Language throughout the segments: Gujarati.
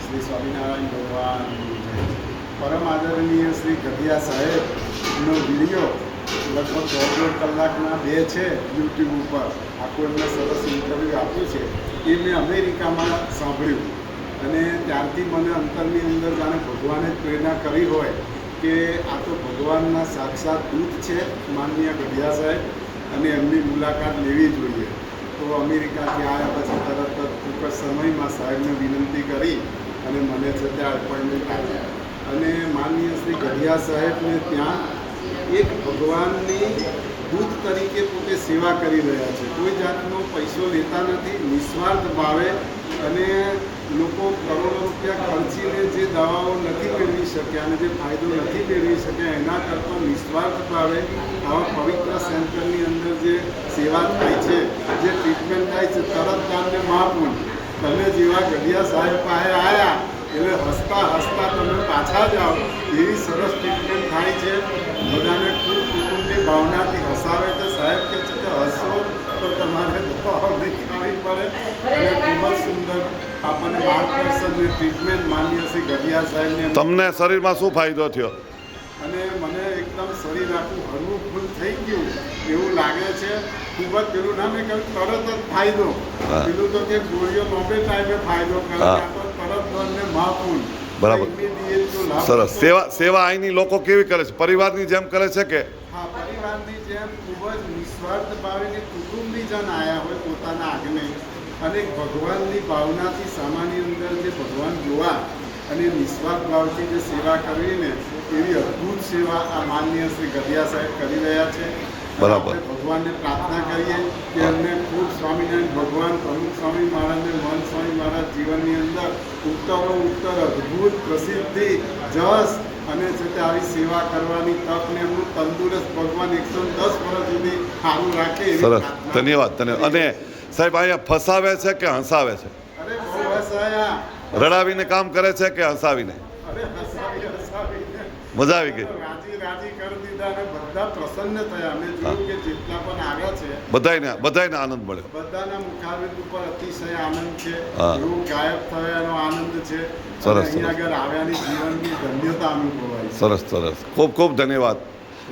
શ્રી સ્વામિનારાયણ ભગવાન પરમ આદરણીય શ્રી ગઢિયા સાહેબનો વિડીયો લગભગ 1.5 કલાકના 2 છે યુટ્યુબ ઉપર આખું એમને સરસ ઇન્ટરવ્યૂ આપ્યું છે એ મેં અમેરિકામાં સાંભળ્યું અને ત્યારથી મને અંતરની અંદર જાણે ભગવાને પ્રેરણા કરી હોય કે આ તો ભગવાનના સાક્ષાત દૂત છે માનનીય ગઢિયા સાહેબ અને એમની મુલાકાત લેવી જોઈએ. તો અમેરિકાથી આવ્યા પછી તરત જ ટૂંક જ સમયમાં સાહેબને વિનંતી કરી અને મને છે ત્યાં એપોઇન્ટમેન્ટ આપ્યા અને માનનીય શ્રી ગઢિયા સાહેબને ત્યાં એક ભગવાનની દૂત તરીકે પોતે સેવા કરી રહ્યા છે. કોઈ જાતનો પૈસો લેતા નથી, નિસ્વાર્થ ભાવે અને લોકો કરોડો રૂપિયા ખર્ચીને જે દવાઓ નથી મેળવી શક્યા અને જે ફાયદો નથી મેળવી શક્યા એના કરતાં નિસ્વાર્થ ભાવે આવા પવિત્ર સેન્ટરની અંદર જે સેવા થાય છે, જે ટ્રીટમેન્ટ થાય છે, તરત તમને મહાપુન તમે જેવા ગઢિયા સાહેબ પાસે આવ્યા એટલે હસતા હસતા તમે પાછા જાઓ એવી સરસ ટ્રીટમેન્ટ થાય છે. બધાને ખૂબ કુટુંબની ભાવનાથી હસાવે છે. સાહેબ કે છે કે હસો તો તમારે દવાઓ નહીં ખાવી પડે અને ખૂબ જ સુંદર આપણને માર્ગદર્શનની ટ્રીટમેન્ટ માન્ય શ્રી ગઢિયા સાહેબને. તમને શરીરમાં શું ફાયદો થયો? અને મને એકદમ શરીર આખું હળવું ફૂલ થઈ ગયું એવું લાગે છે. ખૂબ જ પેલું ના મેં કહ્યું તરત જ ફાયદો. પેલું તો કે ગોળીઓ નોબે ટાઈમે ફાયદો કરે, તરત બંને મહાપૂલ. બરાબર, સરસ. સેવા અહીંની લોકો કેવી કરે છે? પરિવારની જેમ કરે છે કે? હા, પરિવારની જેમ ખૂબ જ નિસ્વાર્થ ભાવે કુટુંબી જન આવ્યા હોય પોતાના આગને અને ભગવાનની ભાવનાથી સામાન્ય અંદર જે ભગવાન જોવા અને નિસ્વાર્થ ભાવથી જે સેવા કરીને એવી અદ્ભુત સેવા આ માનનીય શ્રી ગઢિયા સાહેબ કરી રહ્યા છે. બરાબર. ભગવાનને પ્રાર્થના કરીએ કે એમને ખૂબ સ્વામિનારાયણ ભગવાન પ્રમુખ સ્વામી મહારાજને મહંત સ્વામી મહારાજ જીવનની અંદર ઉત્તરો ઉત્તર અદ્ભુત પ્રસિદ્ધિ જશ અને છે તે આવી સેવા કરવાની તકને એમનું તંદુરસ્ત ભગવાન 110 વર્ષ સુધી સારું રાખે. સરસ, ધન્યવાદ. અને સાહેબ અહીંયા ફસાવે છે કે હસાવે છે? અરે બહુ હસાયા. રડાવીને કામ કરે છે કે હસાવીને? અરે હસાવીને મજા આવી ગઈ? રાજી કરી દીધા અને બધા પ્રસન્ન થયા. અમે જોયું કે જેટલા પણ આવ્યા છે બધાને આનંદ મળ્યો. બધાના મુખારવિંદ ઉપર અતિશય આનંદ છે. હા. એવું ગાયબ થયાનો આનંદ છે. સરસ, અહીંયા આગળ આવ્યાની જીવનની ધન્યતા અનુભવાય છે. સરસ સરસ, ખૂબ ખૂબ ધન્યવાદ.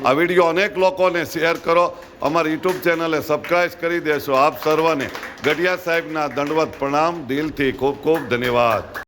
આ વિડીયો અનેક લોકોને શેર કરો. અમારી યુટ્યુબ ચેનલે સબસ્ક્રાઈબ કરી દેશો. આપ સર્વને ગઢિયા સાહેબના દંડવત પ્રણામ. દિલથી ખૂબ ખૂબ ધન્યવાદ.